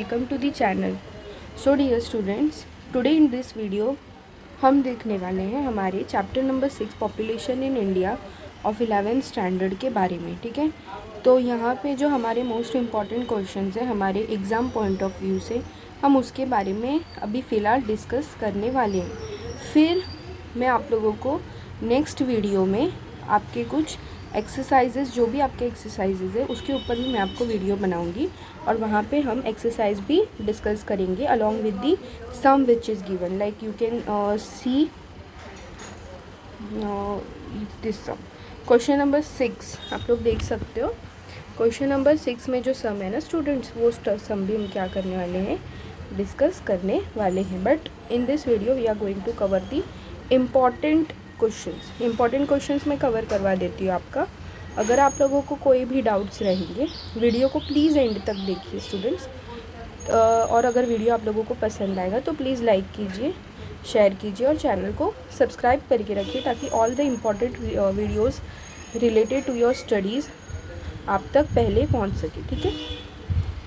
welcome to the channel. So dear students, today in this video हम देखने वाले हैं हमारे chapter number 6 population in India of 11th standard के बारे में. ठीक है, तो यहाँ पे जो हमारे मोस्ट इम्पॉर्टेंट क्वेश्चंस हैं हमारे एग्ज़ाम पॉइंट ऑफ व्यू से, हम उसके बारे में अभी फ़िलहाल डिस्कस करने वाले हैं. फिर मैं आप लोगों को नेक्स्ट वीडियो में आपके कुछ एक्सरसाइजेज़, जो भी आपके एक्सरसाइजेज़ है उसके ऊपर भी मैं आपको वीडियो बनाऊंगी और वहाँ पे हम एक्सरसाइज भी डिस्कस करेंगे along with the sum which is given. Like you can see this sum. Question number 6 आप लोग देख सकते हो. क्वेश्चन नंबर 6 में जो सम है ना स्टूडेंट्स, वो सम भी हम क्या करने वाले हैं, डिस्कस करने वाले हैं. But in this video we are going to cover the important questions मैं कवर करवा देती हूँ आपका. अगर आप लोगों को कोई भी डाउट्स रहेंगे, वीडियो को प्लीज़ एंड तक देखिए स्टूडेंट्स. और अगर वीडियो आप लोगों को पसंद आएगा तो प्लीज़ लाइक कीजिए, शेयर कीजिए और चैनल को सब्सक्राइब करके रखिए ताकि all the important videos related to your studies आप तक पहले पहुँच सके. ठीक है,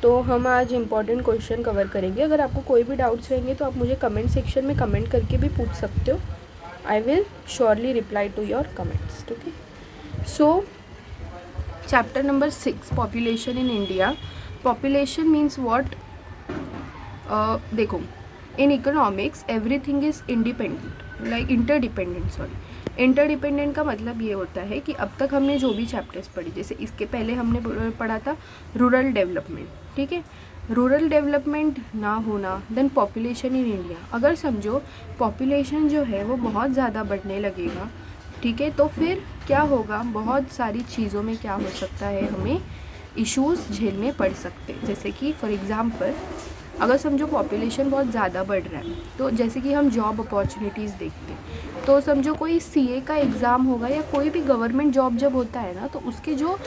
तो हम आज इम्पॉर्टेंट क्वेश्चन कवर करेंगे. अगर आपको कोई भी डाउट्स रहेंगे तो आप मुझे कमेंट सेक्शन में कमेंट करके भी पूछ सकते हो. I will surely reply to your comments. Okay. So, chapter number 6, population in India. Population means what? देखो, in economics everything is independent, like interdependent. Sorry, interdependent का मतलब ये होता है कि अब तक हमने जो भी चैप्टर्स पढ़ी, जैसे इसके पहले हमने पढ़ा था रूरल डेवलपमेंट. ठीक है, रूरल डेवलपमेंट ना होना, देन पॉपुलेशन इन इंडिया. अगर समझो पॉपुलेशन जो है वो बहुत ज़्यादा बढ़ने लगेगा, ठीक है, तो फिर क्या होगा, बहुत सारी चीज़ों में क्या हो सकता है, हमें इश्यूज़ झेलने पड़ सकते हैं. जैसे कि फॉर एग्ज़ाम्पल अगर समझो पॉपुलेशन बहुत ज़्यादा बढ़ रहा है तो जैसे कि हम जॉब अपॉर्चुनिटीज़ देखते हैं, तो समझो कोई सीए का एग्ज़ाम होगा या कोई भी गवर्नमेंट जॉब जब होता है ना, तो उसके जो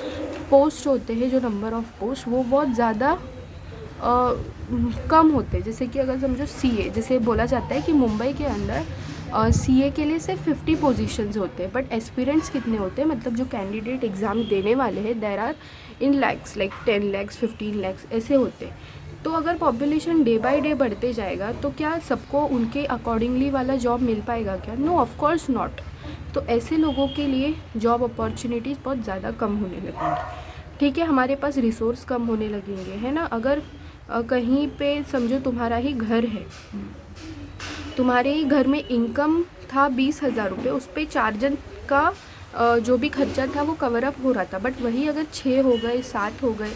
पोस्ट होते हैं, जो नंबर ऑफ़ पोस्ट, वो बहुत ज़्यादा कम होते हैं. जैसे कि अगर समझो सीए, जैसे बोला जाता है कि मुंबई के अंदर सीए के लिए सिर्फ 50 पोजीशंस होते हैं, बट एस्पिरेंट्स कितने होते हैं, मतलब जो कैंडिडेट एग्ज़ाम देने वाले हैं there are in lakhs, like 10 lakhs 15 lakhs ऐसे होते हैं. तो अगर पॉपुलेशन डे बाय डे बढ़ते जाएगा तो क्या सबको उनके अकॉर्डिंगली वाला जॉब मिल पाएगा क्या? No, of course not. तो ऐसे लोगों के लिए जॉब अपॉर्चुनिटीज़ बहुत ज़्यादा कम होने लगेंगी. ठीक है, हमारे पास रिसोर्स कम होने लगेंगे, है ना. अगर कहीं पे समझो तुम्हारा ही घर है, तुम्हारे ही घर में इनकम था 20,000 रुपये, उस पर 4 जन का जो भी खर्चा था वो कवर अप हो रहा था. बट वही अगर 6 हो गए, 7 हो गए,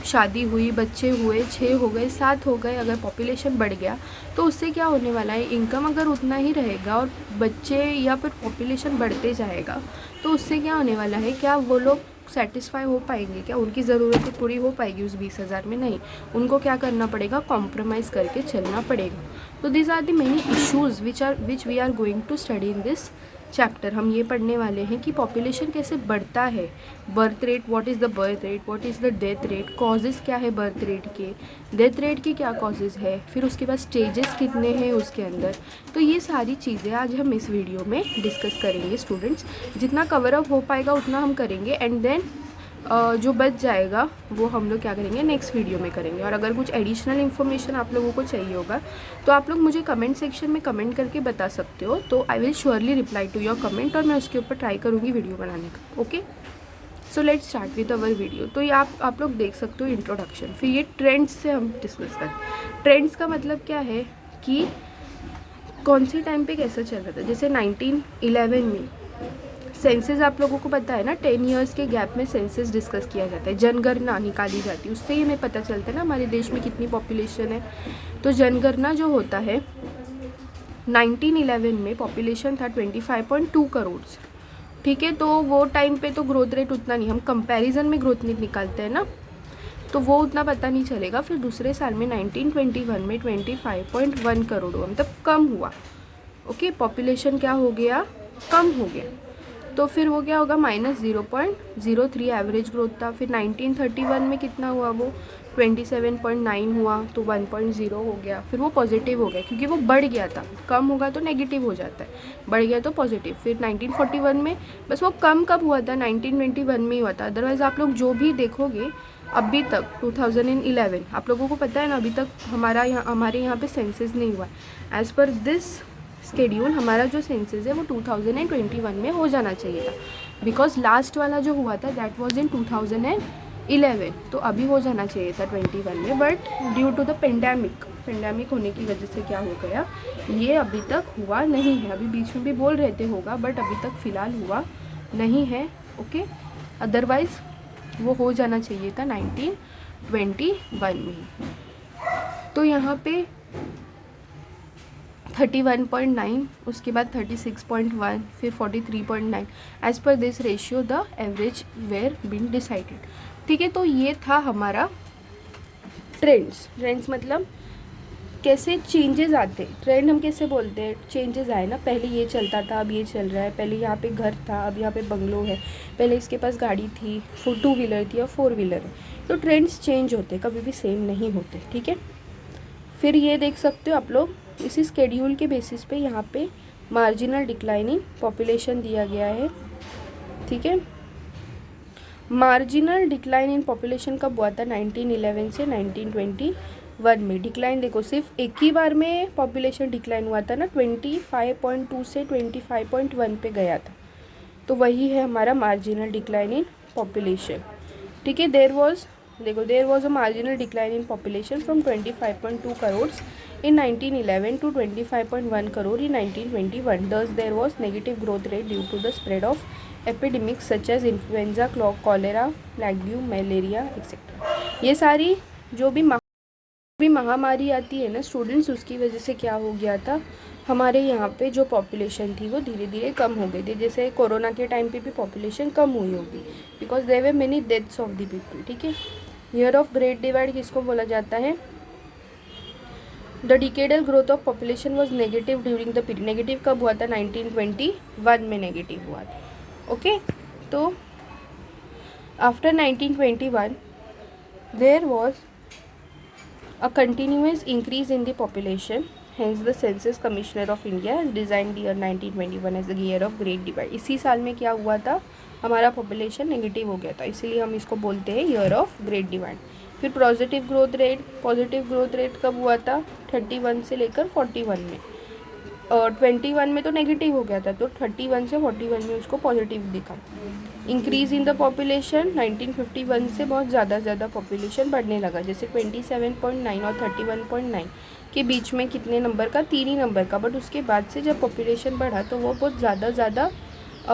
शादी हुई, बच्चे हुए, 6 हो गए, 7 हो गए, अगर पॉपुलेशन बढ़ गया तो उससे क्या होने वाला है, इनकम अगर उतना ही रहेगा और बच्चे या फिर पॉपुलेशन बढ़ते जाएगा तो उससे क्या होने वाला है, क्या वो लोग सेटिस्फाई हो पाएंगे क्या, उनकी ज़रूरतें पूरी हो पाएगी उस 20,000 में? नहीं, उनको क्या करना पड़ेगा, कॉम्प्रोमाइज़ करके चलना पड़ेगा. तो this are the many issues which we are going to study in this chapter. हम ये पढ़ने वाले हैं कि पॉपुलेशन कैसे बढ़ता है, birth rate, what is the birth rate, what is the death rate, causes क्या है बर्थ रेट के, डेथ रेट की क्या कॉजेज़ है, फिर उसके बाद स्टेजेस कितने हैं उसके अंदर. तो ये सारी चीज़ें आज हम इस वीडियो में डिस्कस करेंगे स्टूडेंट्स. जितना कवर अप हो पाएगा उतना हम करेंगे एंड देन जो बच जाएगा वो हम लोग क्या करेंगे, नेक्स्ट वीडियो में करेंगे. और अगर कुछ एडिशनल इन्फॉर्मेशन आप लोगों को चाहिए होगा तो आप लोग मुझे कमेंट सेक्शन में कमेंट करके बता सकते हो. तो I will surely reply to your comment और मैं उसके ऊपर ट्राई करूँगी वीडियो बनाने का. Okay, so let's start with our video. तो ये आप लोग देख सकते हो इंट्रोडक्शन. फिर ये ट्रेंड्स से हम डिस्कस करें. ट्रेंड्स का मतलब क्या है कि कौन से टाइम पे कैसा चल रहा था. जैसे 1911 में सेंसस, आप लोगों को पता है ना, 10 years के गैप में सेंसस डिस्कस किया जाता है, जनगणना निकाली जाती है. उससे ही हमें पता चलता है ना हमारे देश में कितनी पॉपुलेशन है. तो जनगणना जो होता है 1911 में पॉपुलेशन था 25.2 करोड़. ठीक है, तो वो टाइम पे तो ग्रोथ रेट उतना नहीं, हम कंपैरिजन में ग्रोथ रेट निकालते हैं ना, तो वो उतना पता नहीं चलेगा. फिर दूसरे साल में 1921 में 25.1 करोड़ हुआ, मतलब कम हुआ. ओके, पॉपुलेशन क्या हो गया, कम हो गया. तो फिर वो क्या होगा, -0.03 एवरेज ग्रोथ था. फिर 1931 में कितना हुआ, वो 27.9 हुआ, तो 1.0 हो गया. फिर वो पॉजिटिव हो गया क्योंकि वो बढ़ गया था. कम होगा तो नेगेटिव हो जाता है, बढ़ गया तो पॉजिटिव. फिर 1941 में, बस वो कम कब हुआ था, 1921 में ही हुआ था. अदरवाइज़ आप लोग जो भी देखोगे अभी तक 2011, आप लोगों को पता है ना, अभी तक हमारे यहाँ पे सेंसस नहीं हुआ है। एज़ पर दिस स्केड्यूल हमारा जो सेंसस है वो 2021 में हो जाना चाहिए था, बिकॉज लास्ट वाला जो हुआ था दैट वाज इन 2011, तो अभी हो जाना चाहिए था 21 में, but due to the pandemic होने की वजह से क्या हो गया, ये अभी तक हुआ नहीं है। अभी बीच में भी बोल रहे थे होगा, बट अभी तक फ़िलहाल हुआ नहीं है। ओके, अदरवाइज़ वो हो जाना चाहिए था 1921 में। तो यहाँ पे 31.9, उसके बाद 36.1, फिर 43.9, as per this ratio the average were been decided. ठीक है, तो ये था हमारा ट्रेंड्स मतलब कैसे चेंजेस आते। ट्रेंड हम कैसे बोलते हैं, चेंजेस आए ना, पहले ये चलता था अब ये चल रहा है, पहले यहाँ पे घर था अब यहाँ पे बंगलो है, पहले इसके पास गाड़ी थी, 2 व्हीलर थी और 4 व्हीलर है। तो ट्रेंड्स चेंज होते, कभी भी सेम नहीं होते। ठीक है, फिर ये देख सकते हो आप लोग, इसी स्केड्यूल के बेसिस पे यहाँ पे मार्जिनल डिक्लाइनिंग पॉपुलेशन दिया गया है। ठीक है, मार्जिनल डिक्लाइन इन पॉपुलेशन कब हुआ था, 1911 से 1921 में। डिक्लाइन देखो, सिर्फ एक ही बार में पॉपुलेशन डिक्लाइन हुआ था ना, 25.2 से 25.1 पे गया था, तो वही है हमारा मार्जिनल डिक्लाइन इन पॉपुलेशन। ठीक है, there was a marginal decline in population from 25.2 crore in 1911 to 25.1 crore in 1921. Thus, there was negative growth rate due to the spread of epidemics such as influenza, cholera, plague, malaria, etc. ये सारी जो भी महामारी आती है ना students, उसकी वजह से क्या हो गया था, हमारे यहाँ पे जो पॉपुलेशन थी वो धीरे धीरे कम हो गई थी। जैसे कोरोना के टाइम पे भी पॉपुलेशन कम हुई होगी, because there were many deaths of the people. ठीक है, ईयर ऑफ ग्रेट डिवाइड किसको बोला जाता है, the decadal growth of population was negative during the period. Negative कब हुआ था, 1921 में नेगेटिव हुआ था। ओके, तो after 1921 there was a continuous increase in the population, hence the census commissioner of India has designed year 1921 as the year of great divide. इसी साल में क्या हुआ था, हमारा पॉपुलेशन नेगेटिव हो गया था, इसीलिए हम इसको बोलते हैं ईयर ऑफ ग्रेट डिवाइड। फिर पॉजिटिव ग्रोथ रेट कब हुआ था, 31 से लेकर 41 में, और 21 में तो नेगेटिव हो गया था, तो 31 से 41 में उसको पॉजिटिव दिखा। इंक्रीज़ इन द पॉपुलेशन, 1951 से बहुत ज़्यादा पॉपुलेशन बढ़ने लगा, जैसे 27.9 और 31.9 के बीच में कितने नंबर का, 3 ही नंबर का, बट उसके बाद से जब पॉपुलेशन बढ़ा तो वो बहुत ज़्यादा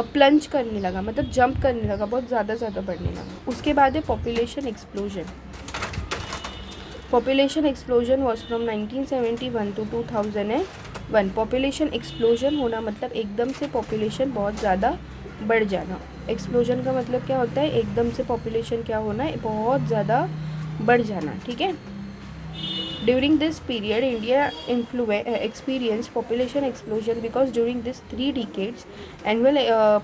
प्लंज करने लगा, मतलब जंप करने लगा, बहुत ज़्यादा बढ़ने लगा। उसके बाद है population explosion. Population explosion was from 1971 to 2001। Population explosion होना मतलब एकदम से पॉपुलेशन बहुत ज़्यादा बढ़ जाना। एक्सप्लोजन का मतलब क्या होता है, एकदम से पॉपुलेशन क्या होना है, बहुत ज़्यादा बढ़ जाना। ठीक है, during this period India experience population explosion because during this 3 decades annual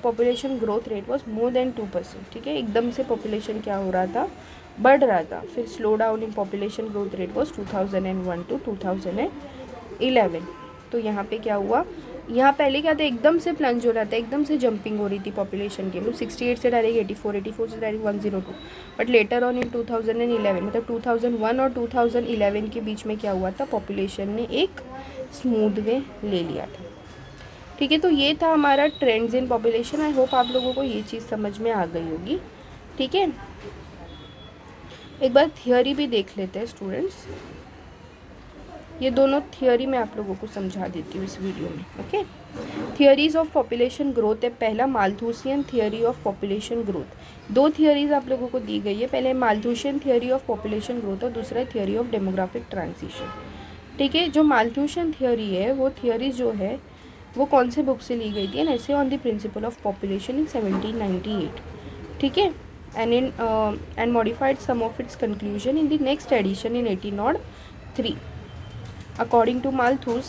population growth rate was more than 2%। ठीक है, एकदम से पॉपुलेशन क्या हो रहा था, बढ़ रहा था। फिर slow down in population growth rate was 2001 to 2011। तो यहाँ पे क्या हुआ, यहाँ पहले क्या था, एकदम से प्लंज हो रहा था, एकदम से जंपिंग हो रही थी पॉपुलेशन की, मतलब 68 से डायरेक्ट 84 से direct 102। But later on in 2011, मतलब 2001 और 2011 के बीच में क्या हुआ था, पॉपुलेशन ने एक स्मूथ वे ले लिया था। ठीक है, तो ये था हमारा trends in population. I hope आप लोगों को ये चीज़ समझ में आ गई होगी। ठीक है, एक बार थियोरी भी देख लेते हैं स्टूडेंट्स। ये दोनों थियोरी मैं आप लोगों को समझा देती हूँ इस वीडियो में। Okay, theories of population growth है। पहला Malthusian theory of population growth. 2 theories आप लोगों को दी गई है, पहले Malthusian theory of population growth और दूसरा थियोरी ऑफ डेमोग्राफिक ट्रांजिशन। ठीक है, जो माल्थूसियन थियोरी है वो थियोरी जो है वो कौन से बुक से ली गई थी, an essay on the principle of population in 1798। ठीक है, and modified some of its conclusion in the next edition in 1803. According to Malthus,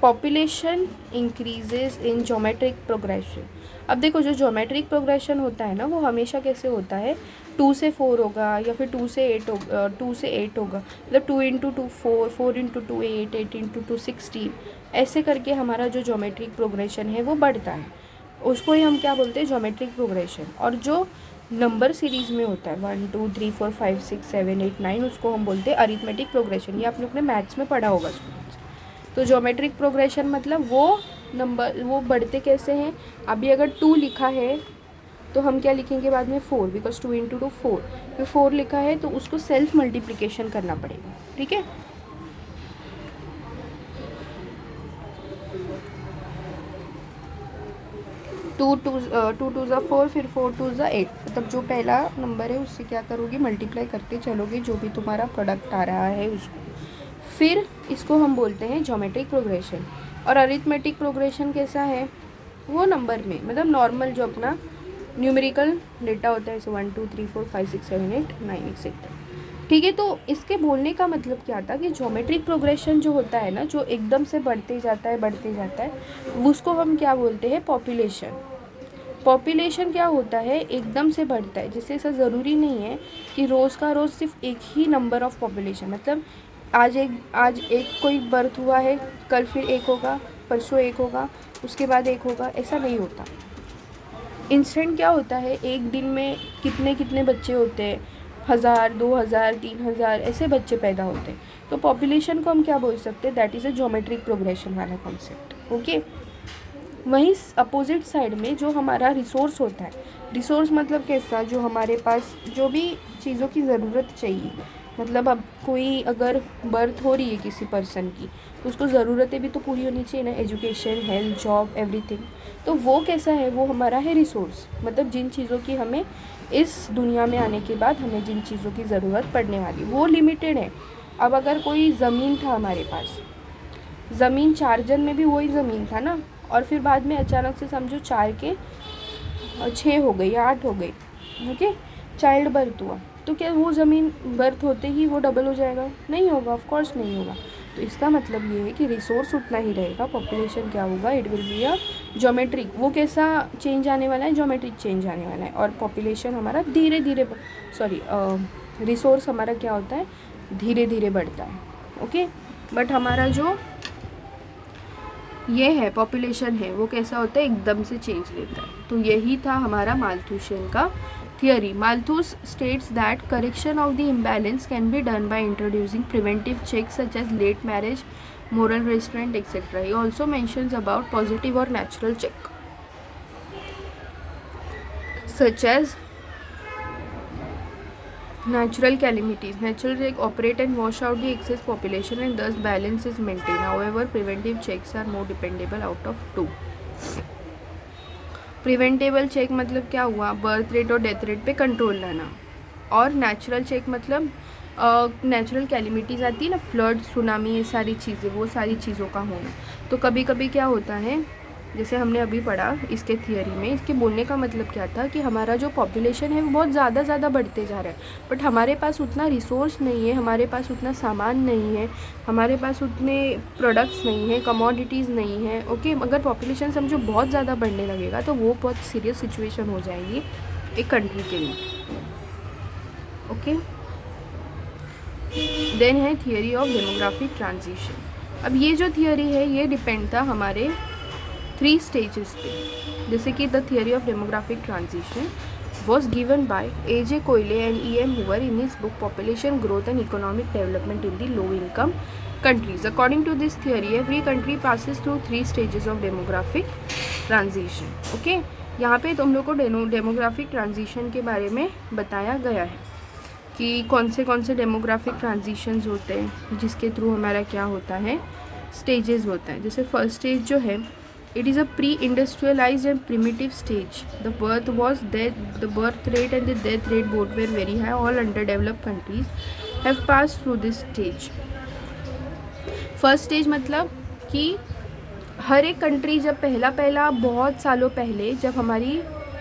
population increases in geometric progression. अब देखो, जो ज्योमेट्रिक प्रोग्रेशन होता है ना वो हमेशा कैसे होता है, 2 से 4 होगा या फिर 2 से 8 होगा, 2 से 8 होगा, मतलब 2 इंटू 2 4, 4 इंटू 2 8, 8 इंटू 2 16, ऐसे करके हमारा जो ज्योमेट्रिक प्रोग्रेशन है वो बढ़ता है, उसको ही हम क्या बोलते हैं, ज्योमेट्रिक प्रोग्रेशन। और जो नंबर सीरीज़ में होता है 1 2 3 4 5 6 7 8 9, उसको हम बोलते हैं अरिथमेटिक प्रोग्रेशन। ये आपने अपने मैथ्स में पढ़ा होगा स्टूडेंट्स। तो ज्योमेट्रिक प्रोग्रेशन मतलब वो नंबर वो बढ़ते कैसे हैं। अभी अगर 2 लिखा है तो हम क्या लिखेंगे बाद में 4, बिकॉज 2 इंटू 2 4। फिर 4 लिखा है तो उसको सेल्फ मल्टीप्लिकेशन करना पड़ेगा, ठीक है। टू टू ज़ा 4, फिर 4 2 ज़ा 8, मतलब जो पहला नंबर है उससे क्या करोगे, मल्टीप्लाई करते चलोगे जो भी तुम्हारा प्रोडक्ट आ रहा है उसको। फिर इसको हम बोलते हैं ज्योमेट्रिक प्रोग्रेशन। और अरिथमेटिक प्रोग्रेशन कैसा है, वो नंबर में मतलब नॉर्मल जो अपना न्यूमेरिकल डेटा होता है, जैसे 1 2 3 4 5 6 7 8 9 एक्सेट्रा, ठीक है। तो इसके बोलने का मतलब क्या था कि ज्योमेट्रिक प्रोग्रेशन जो होता है ना, जो एकदम से बढ़ते जाता है, उसको हम क्या बोलते हैं, पॉपुलेशन। पॉपुलेशन क्या होता है, एकदम से बढ़ता है, जिससे ऐसा ज़रूरी नहीं है कि रोज़ का रोज़ सिर्फ एक ही नंबर ऑफ़ पॉपुलेशन, मतलब आज एक कोई बर्थ हुआ है, कल फिर एक होगा, परसों एक होगा, उसके बाद एक होगा, ऐसा नहीं होता। इंस्टेंट क्या होता है, एक दिन में कितने कितने बच्चे होते हैं, 1000 2000 3000 ऐसे बच्चे पैदा होते हैं। तो पॉपुलेशन को हम क्या बोल सकते हैं, that is a geometric progression वाला कॉन्सेप्ट, ओके। वहीं अपोजिट साइड में जो हमारा रिसोर्स होता है, रिसोर्स मतलब कैसा, जो हमारे पास जो भी चीज़ों की ज़रूरत चाहिए, मतलब अब कोई अगर बर्थ हो रही है किसी पर्सन की, तो उसको ज़रूरतें भी तो पूरी होनी चाहिए ना, एजुकेशन, हेल्थ, जॉब, एवरीथिंग। तो वो कैसा है, वो हमारा है रिसोर्स, मतलब जिन चीज़ों की हमें इस दुनिया में आने के बाद हमें जिन चीज़ों की ज़रूरत पड़ने वाली, वो लिमिटेड है। अब अगर कोई ज़मीन था हमारे पास, ज़मीन 4 जन में भी वही ज़मीन था ना, और फिर बाद में अचानक से समझो 4 के 6 हो गई या 8 हो गई, ओके, चाइल्ड बर्थ हुआ, तो क्या वो ज़मीन बर्थ होते ही वो डबल हो जाएगा, नहीं होगा, ऑफ कोर्स नहीं होगा। तो इसका मतलब ये है कि रिसोर्स उतना ही रहेगा, पॉपुलेशन क्या होगा, it will be a geometric. वो कैसा चेंज आने वाला है, ज्योमेट्रिक चेंज आने वाला है। और पॉपुलेशन हमारा धीरे धीरे, सॉरी, रिसोर्स हमारा क्या होता है, धीरे धीरे बढ़ता है, ओके। बट हमारा जो ये है पॉपुलेशन है, वो कैसा होता है, एकदम से चेंज लेता है। तो यही था हमारा माल्थुसियन का theory. Malthus states that correction of the imbalance can be done by introducing preventive checks such as late marriage, moral restraint etcetera. He also mentions about positive और natural check such as natural calamities. Natural check operate and wash out the excess population and thus balance is maintained. However, preventive checks are more dependable out of 2. Preventable check मतलब क्या हुआ, birth rate और death rate पे control लाना। और natural check मतलब natural calamities आती है ना, फ्लड, सुनामी, ये सारी चीज़ें, वो सारी चीज़ों का होना। तो कभी कभी क्या होता है, जैसे हमने अभी पढ़ा इसके थियरी में, इसके बोलने का मतलब क्या था कि हमारा जो पॉपुलेशन है वो बहुत ज़्यादा बढ़ते जा रहा है, बट हमारे पास उतना रिसोर्स नहीं है, हमारे पास उतना सामान नहीं है, हमारे पास उतने प्रोडक्ट्स नहीं है, कमोडिटीज़ नहीं है, ओके। अगर पॉपुलेशन समझो बहुत ज़्यादा बढ़ने लगेगा तो वो बहुत सीरियस सिचुएशन हो जाएगी एक कंट्री के लिए, ओके। देन है थियरी ऑफ डेमोग्राफिक ट्रांजिशन। अब ये जो थियरी है ये डिपेंड था हमारे 3 स्टेजेस पे, जैसे कि the theory of demographic transition was given by A.J. Coyle and E.M. Hoover in his book Population Growth and Economic Development in the Low Income Countries. According to this theory, every country passes through 3 stages of demographic transition. Okay? यहाँ पे तुम लोग को demographic transition के बारे में बताया गया है कि कौन से डेमोग्राफिक ट्रांजिशंस होते हैं, जिसके थ्रू हमारा क्या होता है, स्टेजेस होता है। जैसे फर्स्ट स्टेज जो है, it is a pre-industrialized and primitive stage. The birth rate and the death rate both were very high. All underdeveloped countries have passed through this stage. First stage मतलब कि हर एक country जब पहला बहुत सालों पहले जब हमारी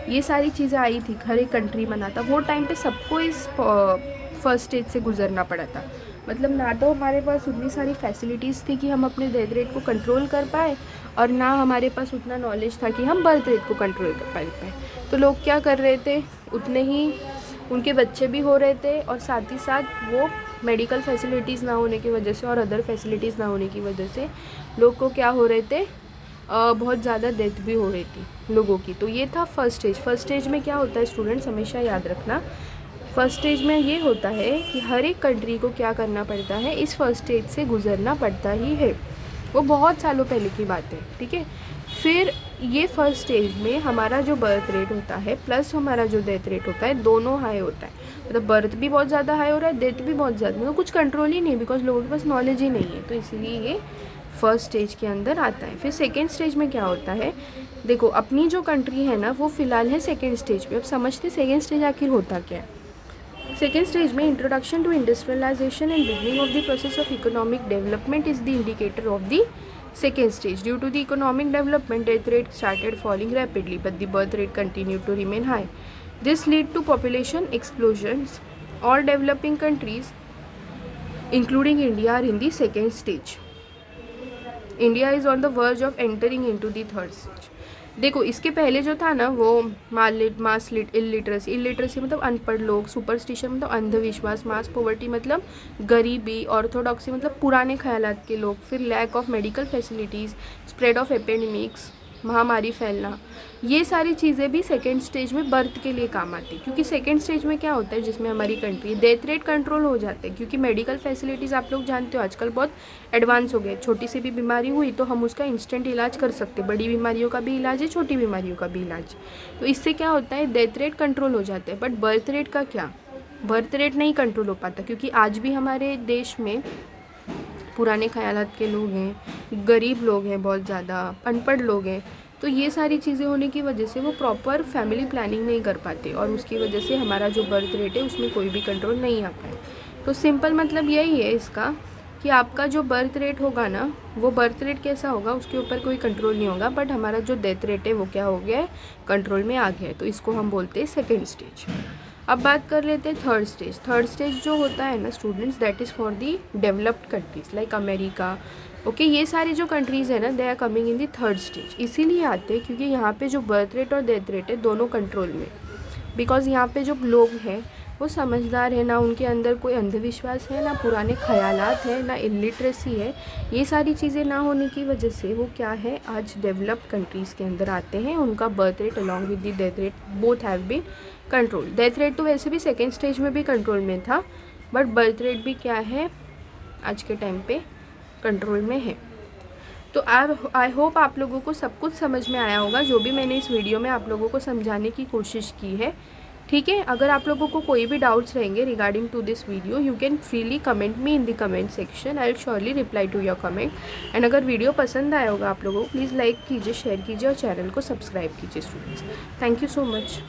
ये सारी चीज़ें आई थी, हर एक कंट्री बना था, वो टाइम पे सबको इस फर्स्ट स्टेज से गुजरना पड़ा था। मतलब ना तो हमारे पास उतनी सारी फैसिलिटीज़ थी कि हम अपने डेथ रेट को कंट्रोल कर पाए, और ना हमारे पास उतना नॉलेज था कि हम बर्थ रेट को कंट्रोल कर पाए। तो लोग क्या कर रहे थे, उतने ही उनके बच्चे भी हो रहे थे, और साथ ही साथ वो मेडिकल फैसिलिटीज़ ना होने की वजह से और अदर फैसिलिटीज़ ना होने की वजह से लोग को क्या हो रहे थे, बहुत ज़्यादा डेथ भी हो रही थी लोगों की। तो ये था फर्स्ट स्टेज। फर्स्ट स्टेज में क्या होता है स्टूडेंट्स, हमेशा याद रखना, फर्स्ट स्टेज में ये होता है कि हर एक कंट्री को क्या करना पड़ता है, इस फर्स्ट स्टेज से गुजरना पड़ता ही है। वो बहुत सालों पहले की बात है, ठीक है। फिर ये फर्स्ट स्टेज में हमारा जो बर्थ रेट होता है प्लस हमारा जो डेथ रेट होता है, दोनों हाई होता है। मतलब बर्थ भी बहुत ज़्यादा हाई हो रहा है, डेथ भी बहुत ज़्यादा, मतलब कुछ कंट्रोल ही नहीं, बिकॉज लोगों के पास नॉलेज ही नहीं है। तो इसीलिए ये फर्स्ट स्टेज के अंदर आता है। फिर सेकेंड स्टेज में क्या होता है, देखो अपनी जो कंट्री है ना वो फ़िलहाल है सेकेंड स्टेज पे। अब समझते सेकेंड स्टेज आखिर होता क्या है। सेकेंड स्टेज में introduction to industrialisation and beginning of the process of economic development is the indicator of the second stage. Due to the economic development, death rate started falling rapidly, but the birth rate continued to remain high. This led to population explosions. All developing countries, including India, are in the second stage. India is on the verge of entering into the third stage. देखो इसके पहले जो था ना वो मास illiteracy मतलब अनपढ़ लोग, सुपरस्टिशन मतलब अंधविश्वास, मास पॉवर्टी मतलब गरीबी, ऑर्थोडॉक्सी मतलब पुराने ख्यालात के लोग, फिर lack of medical facilities, spread of epidemics, महामारी फैलना, ये सारी चीज़ें भी सेकेंड स्टेज में बर्थ के लिए काम आती है। क्योंकि सेकेंड स्टेज में क्या होता है, जिसमें हमारी कंट्री डेथ रेट कंट्रोल हो जाते हैं, क्योंकि मेडिकल फैसिलिटीज़ आप लोग जानते हो आजकल बहुत एडवांस हो गए। छोटी सी भी बीमारी हुई तो हम उसका इंस्टेंट इलाज कर सकते, बड़ी बीमारियों का भी इलाज है, छोटी बीमारियों का भी इलाज। तो इससे क्या होता है, डेथ रेट कंट्रोल हो जाते हैं। बट बर्थ रेट का क्या, बर्थ रेट नहीं कंट्रोल हो पाता, क्योंकि आज भी हमारे देश में पुराने ख्यालात के लोग हैं, गरीब लोग हैं, बहुत ज़्यादा अनपढ़ लोग हैं। तो ये सारी चीज़ें होने की वजह से वो प्रॉपर फैमिली प्लानिंग नहीं कर पाते, और उसकी वजह से हमारा जो बर्थ रेट है उसमें कोई भी कंट्रोल नहीं आ पाए। तो सिंपल मतलब यही है इसका कि आपका जो बर्थ रेट होगा ना, वो बर्थ रेट कैसा होगा उसके ऊपर कोई कंट्रोल नहीं होगा, बट हमारा जो डेथ रेट है वो क्या हो गया है, कंट्रोल में आ गया है। तो इसको हम बोलते हैं सेकेंड स्टेज। अब बात कर लेते हैं थर्ड स्टेज। थर्ड स्टेज जो होता है ना students, that is for the developed countries like America. Okay, ये सारी जो कंट्रीज़ है ना, they are coming in the third stage. इसीलिए आते हैं क्योंकि यहाँ पे जो बर्थ रेट और डेथ रेट है दोनों कंट्रोल में, बिकॉज यहाँ पे जो लोग हैं वो समझदार है, ना उनके अंदर कोई अंधविश्वास है, ना पुराने ख्यालात है, ना इलिटरेसी है। ये सारी चीज़ें ना होने की वजह से वो क्या है, आज डेवलप्ड कंट्रीज़ के अंदर आते हैं। उनका birth rate along with the death rate both have been control. Death rate तो वैसे भी सेकेंड स्टेज में भी कंट्रोल में था, बट बर्थ रेट भी क्या है आज के टाइम पे कंट्रोल में है। तो आई होप आप लोगों को सब कुछ समझ में आया होगा, जो भी मैंने इस वीडियो में आप लोगों को समझाने की कोशिश की है, ठीक है। अगर आप लोगों को कोई भी डाउट्स रहेंगे regarding to this video, you can freely comment me in the comment section, I will surely reply to your comment. And अगर वीडियो पसंद आया होगा आप लोगों को, प्लीज़ लाइक कीजिए, शेयर कीजिए और चैनल को सब्सक्राइब कीजिए students. Thank you so much.